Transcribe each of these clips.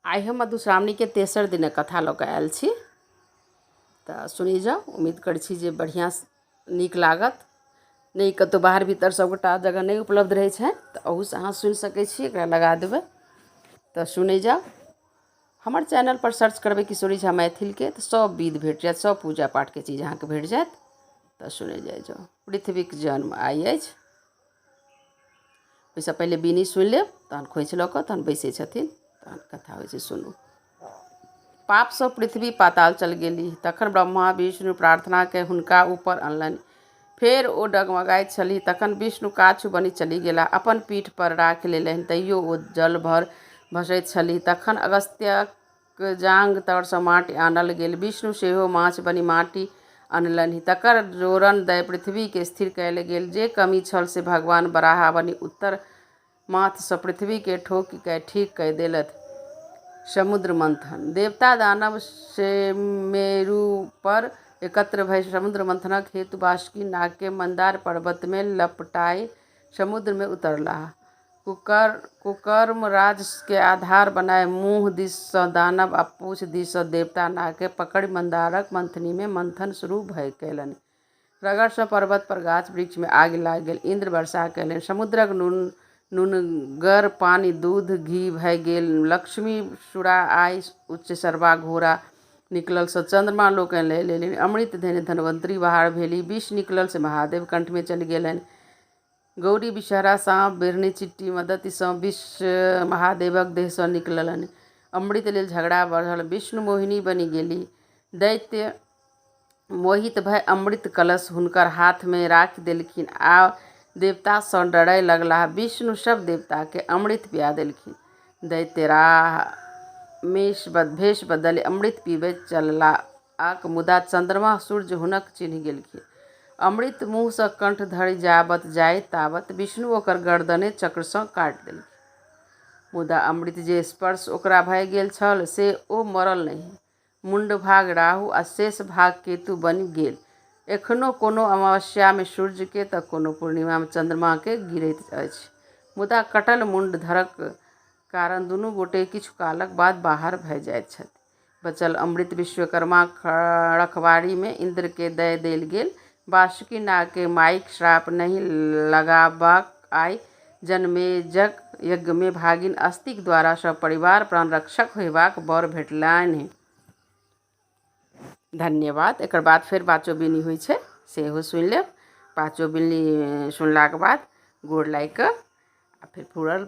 आइ हम मधुश्रावणी के तेसर दिन कथा लऽ कऽ आयल छी तऽ सुनी जाउ। उम्मीद करै छी जे बढ़िआँ नीक लागत। नहीं कतौ बाहर भीतर सबगोटा जगह नहीं उपलब्ध रहै छै तऽ अहूसँ अहाँ सुनि सकै छी। एकरा लगा देबै तऽ सुनै जाउ। हमर चैनल पर सर्च करबै किशोरी झा मैथिलके तऽ सब विध भेट जायत, सब पूजा पाठके चीज अहाँके भेट जायत। तऽ सुनै जाउ। पृथ्वीक जन्म आइ अछि। ओहिसँ पहिले बीनी सुनि लेब, तहन खोइछ लऽ कऽ तहन बैसै छथिन, तहन कथा होइ छै सुनू। पापसँ पृथ्वी पाताल चल गेली, तखन ब्रह्मा विष्णु प्रार्थना के हुनका ऊपर अनलनि। फेर ओ डगमगाइत छलीह, तखन विष्णु काछू बनि चलि गेला, अपन पीठ पर राखि लेलनि। तैयो ओ जल भर भसैत छलीह। तखन अगस्त्यक जांघ तरसँ माटि आनल गेल, विष्णु सेहो माछ बनि माटि अनलनि। तकर जोरन दय पृथ्वी के स्थिर कयल गेल। जे कमी छल से भगवान बराह बनि उत्तर माथसँ पृथ्वी के ठोकि कऽ ठीक कऽ देलथि। समुद्र मंथन। देवता दानव सेमेरु पर एकत्र भय समुद्र मंथनक हेतु बासुकी नाग के मंदार पर्वत में लपटाइ समुद्र में उतरलाह। कुकर्म राज के आधार बनाय मुँह दिस सँ दानव आ पूँछ दिस सँ देवता नाग के पकड़ि मंदारक मंथनी में मंथन शुरू भय कयलनि। रगड़ सँ पर्वत पर गाछ वृक्ष में आगि लागि गेल। इंद्र वर्षा कयलनि। समुद्रक नुनगर पानि दूध घी भय गेल। लक्ष्मी सुरा आइ उच्च सर्वा घोड़ा निकलल सँ चंद्रमा लोकनि लय लेलनि। अमृत धनि धनवंतरी बाहर भेली। विष निकलल से महादेव कंठ में चलि गेलनि। गौरी विषहरा साँप बिरनी चिट्टी मदति सँ विष महादेवक देह सँ निकललनि। अमृत लेल झगड़ा बढ़ल। विष्णु मोहिनी बनि गेली। दैत्य मोहित भय अमृत कलश हुनकर हाथ में राखि देलखिन आ देवता सँ डरय लगलाह। विष्णु सब देवता के अमृत पिया देलखिन। दैत्य भेष बदलि अमृत पीबैत चललाह, मुदा चंद्रमा सूर्य हुनक चिन्हि गेलखिन। अमृत मुँह सँ कंठ धरि जाबत जाय ताबत विष्णु ओकर गर्दने चक्र सँ काटि देलखिन। मुदा अमृत जे स्पर्श ओकरा भय गेल छल से ओ मरल नहि। मुंड भाग राहु आ शेष भाग केतु बनि गेल। एखनो कोनो अमावस्या में सूर्य के तऽ कोनो पूर्णिमा में चंद्रमा के गिरैत अछि, मुदा कटल मुंड धरक कारण दुनू गोटे किछु कालक बाद बाहर भय जाइत छथि। बचल अमृत विश्वकर्माक रखवारी में इंद्र के दय देल गेल। बासुकी नाग के माइक श्राप नहि लगाबाक आइ जनमेजय यज्ञ में भागिन अस्तिक द्वारा सब परिवार प्राण रक्षक होयबाक वर भेटलनि। धन्यवाद। एकर बाद फेर पाँचो बिन्नी होइ छै, सेहो सुनि लेब। पाँचो बिन्नी सुनलाक बाद गोर लागि कऽ आ फेर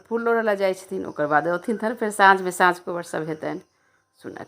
फूल लोढ़य लए जाइ छथिन। ओकर बाद औथिन तहन फेर साँझ कोबर सब हेतनि सुनयके लेल।